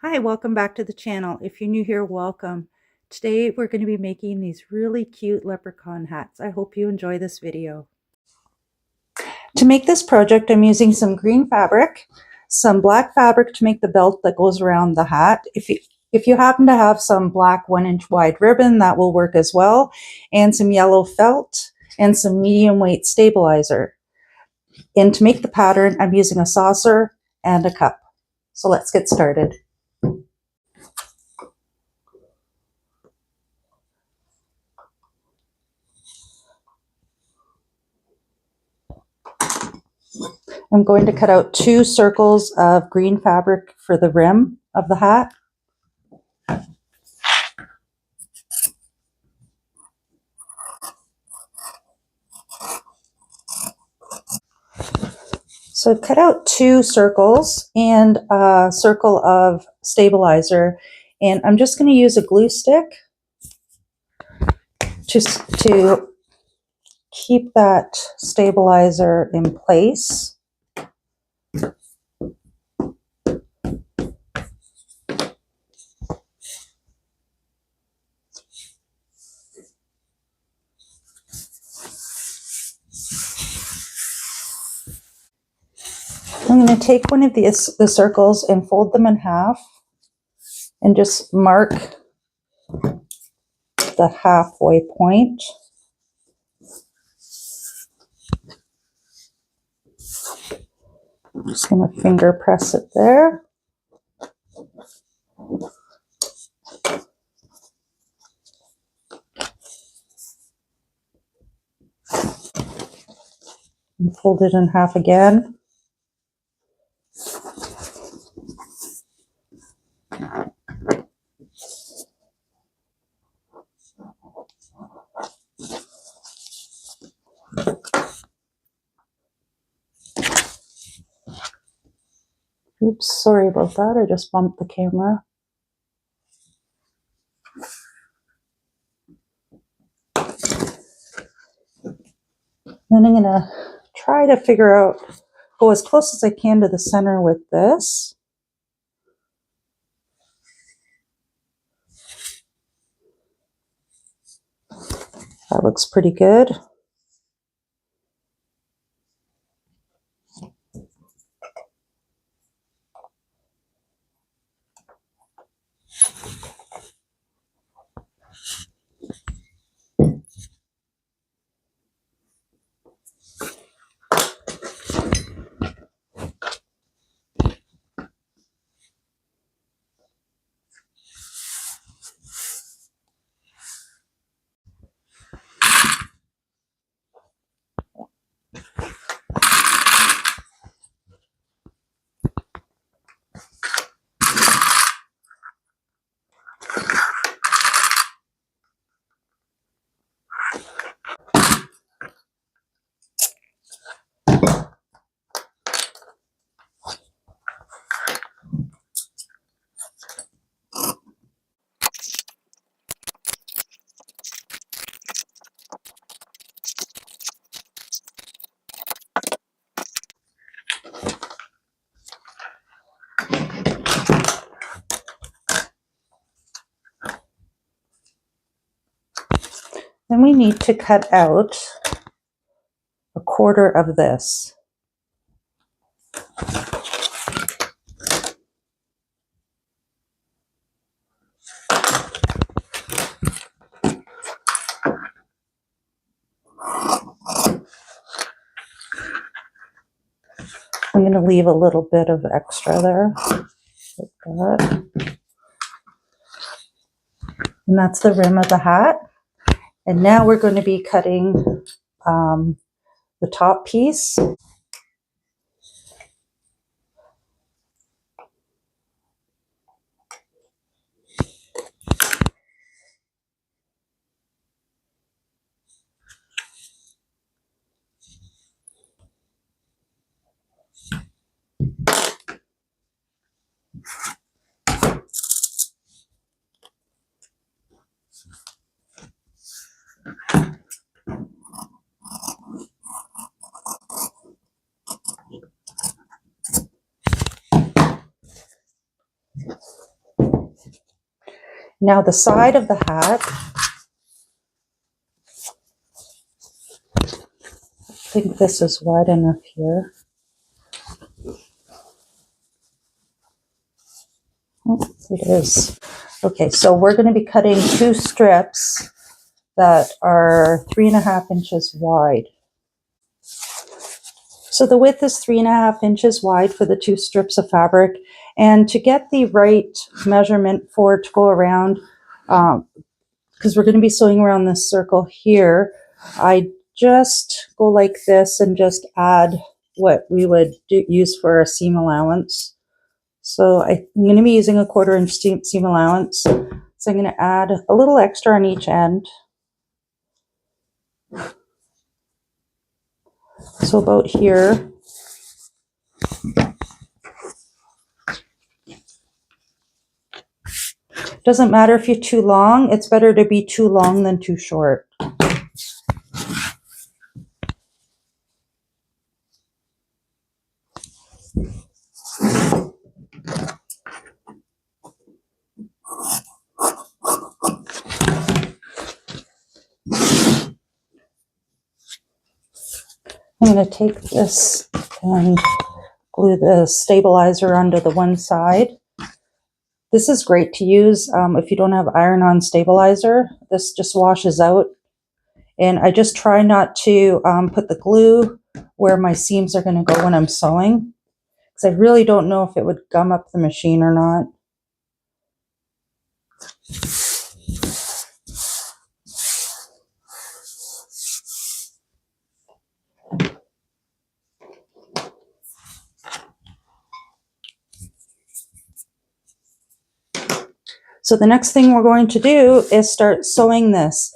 Hi, welcome back to the channel. If you're new here, welcome. Today we're going to be making these really cute leprechaun hats. I hope you enjoy this video. To make this project, I'm using some green fabric, some black fabric to make the belt that goes around the hat. If you happen to have some black 1-inch wide ribbon, that will work as well, and some yellow felt and some medium weight stabilizer. And to make the pattern, I'm using a saucer and a cup. So let's get started. I'm going to cut out 2 circles of green fabric for the rim of the hat. So I've cut out 2 circles and a circle of stabilizer, and I'm just going to use a glue stick to keep that stabilizer in place. I'm going to take one of the circles and fold them in half and just mark the halfway point. I'm just going to finger press it there. And fold it in half again. Oops, sorry about that. I just bumped the camera. Then I'm going to try to figure out, go as close as I can to the center with this. That looks pretty good. Then we need to cut out 1/4 of this. I'm going to leave a little bit of extra there, like that. And that's the rim of the hat. And now we're going to be cutting the top piece. Now the side of the hat, I think this is wide enough here. Oh, it is. Okay, so we're going to be cutting 2 strips that are 3.5 inches wide. So the width is 3.5 inches wide for the 2 strips of fabric. And to get the right measurement for it to go around, because we're going to be sewing around this circle here, I just go like this and just add what we would use for a seam allowance. So I'm going to be using a 1/4 inch seam allowance. So I'm going to add a little extra on each end. So about here. Doesn't matter if you're too long. It's better to be too long than too short. I'm going to take this and glue the stabilizer onto the one side. This is great to use if you don't have iron-on stabilizer. This just washes out. And I just try not to put the glue where my seams are going to go when I'm sewing, because I really don't know if it would gum up the machine or not. So the next thing we're going to do is start sewing this.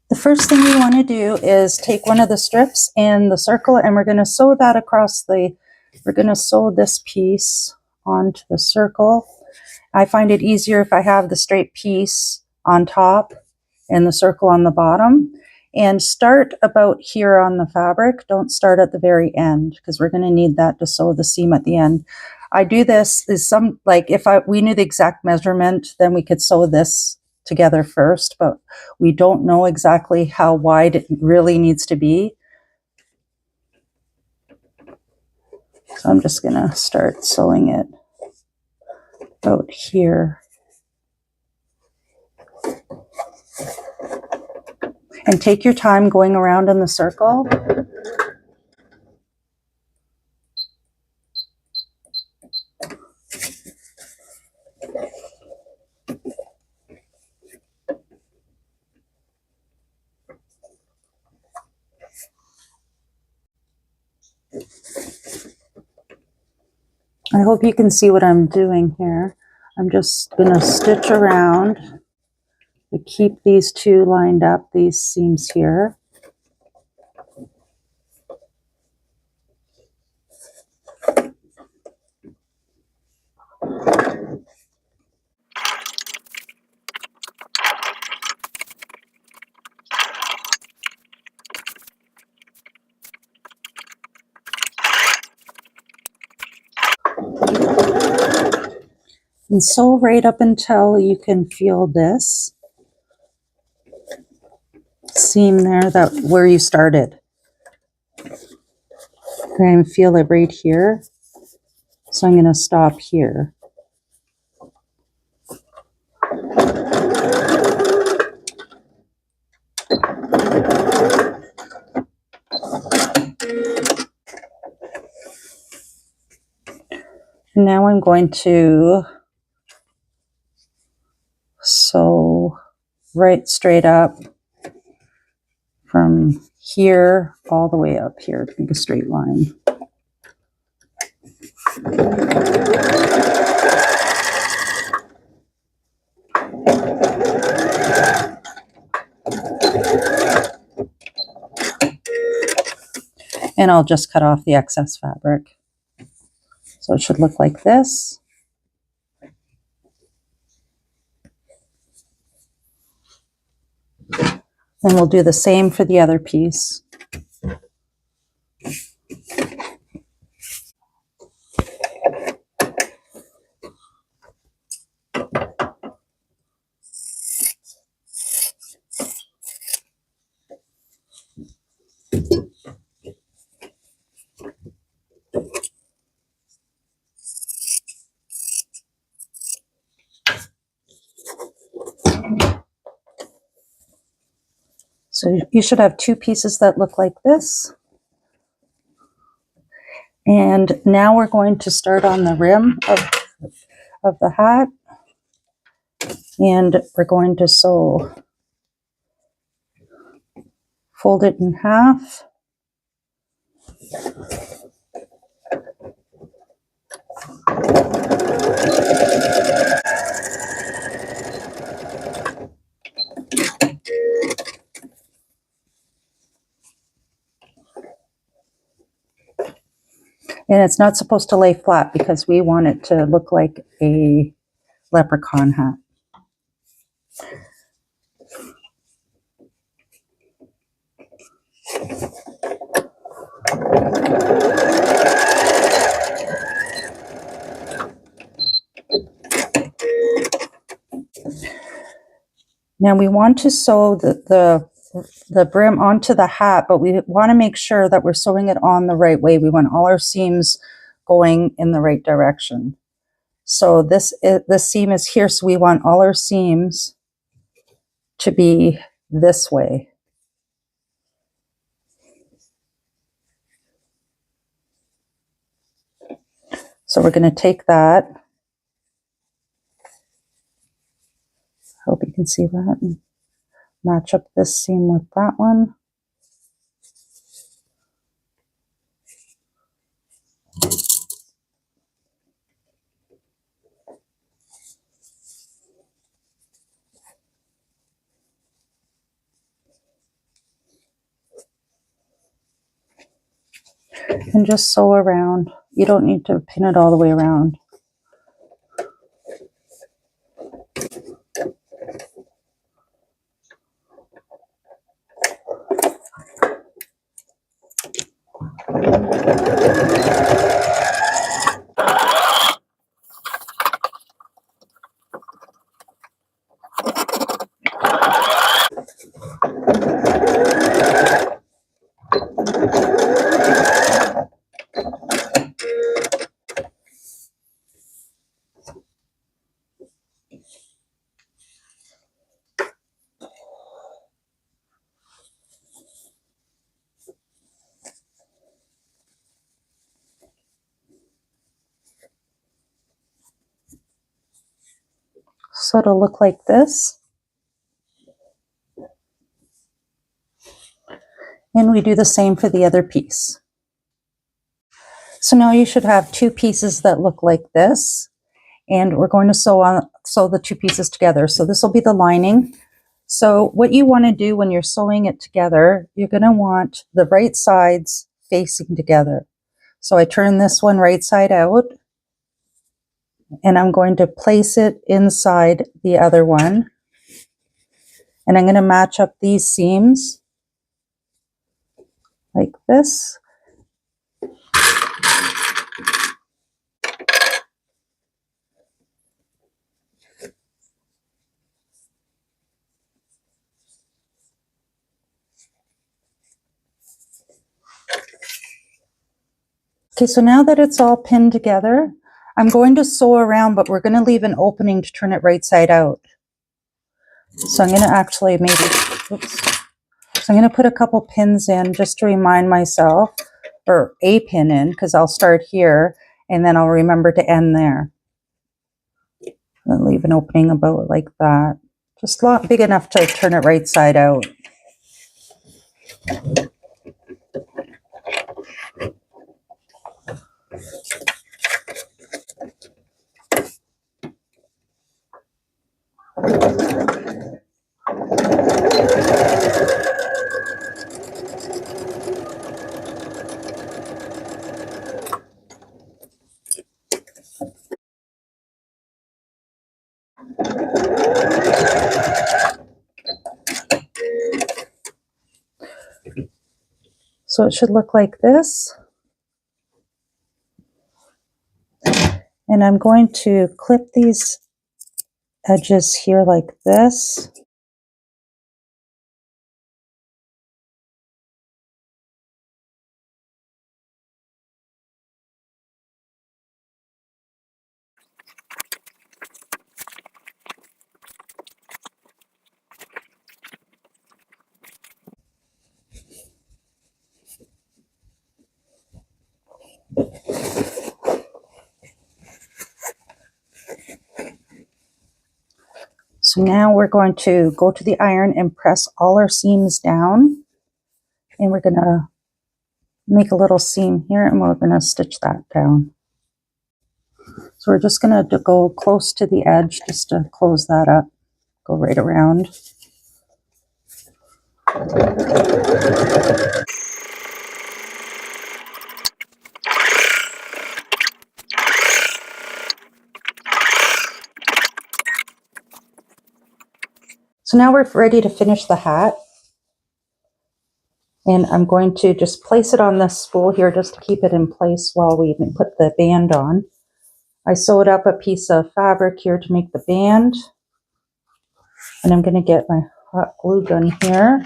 The first thing we want to do is take one of the strips and the circle, and we're going to sew that across we're going to sew this piece onto the circle. I find it easier if I have the straight piece on top and the circle on the bottom. And start about here on the fabric. Don't start at the very end, because we're going to need that to sew the seam at the end. I do this is like if we knew the exact measurement, then we could sew this together first, but we don't know exactly how wide it really needs to be. So I'm just going to start sewing it about here. And take your time going around in the circle. I hope you can see what I'm doing here. I'm just going to stitch around to keep these 2 lined up, these seams here. And sew right up until you can feel this seam there, where you started. And feel it right here. So I'm going to stop here. Now I'm going to sew right straight up from here all the way up here to make a straight line. And I'll just cut off the excess fabric. So it should look like this. And we'll do the same for the other piece. So you should have two pieces that look like this. And now we're going to start on the rim of the hat. And we're going to fold it in half. And it's not supposed to lay flat because we want it to look like a leprechaun hat. Now we want to sew the brim onto the hat, but we want to make sure that we're sewing it on the right way. We want all our seams going in the right direction. So this seam is here, so we want all our seams to be this way. So we're going to take that. Hope you can see that. And match up this seam with that one. And just sew around. You don't need to pin it all the way around. So it'll look like this. And we do the same for the other piece. So now you should have two pieces that look like this. And we're going to sew the two pieces together. So this will be the lining. So what you want to do when you're sewing it together, you're going to want the right sides facing together. So I turn this one right side out. And I'm going to place it inside the other one. And I'm going to match up these seams like this. Okay, so now that it's all pinned together, I'm going to sew around, but we're going to leave an opening to turn it right side out. So I'm going to actually So I'm going to put a couple pins in just to remind myself, or a pin in, because I'll start here and then I'll remember to end there. And leave an opening about like that. Just not big enough to turn it right side out. So it should look like this. And I'm going to clip these edges here like this. So now we're going to go to the iron and press all our seams down. And we're going to make a little seam here and we're going to stitch that down. So we're just going to go close to the edge just to close that up. Go right around. So now we're ready to finish the hat. And I'm going to just place it on this spool here just to keep it in place while we put the band on. I sewed up a piece of fabric here to make the band. And I'm going to get my hot glue gun here.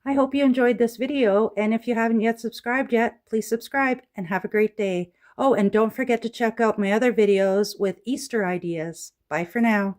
I hope you enjoyed this video, and if you haven't yet subscribed yet, please subscribe and have a great day. Oh, and don't forget to check out my other videos with Easter ideas. Bye for now.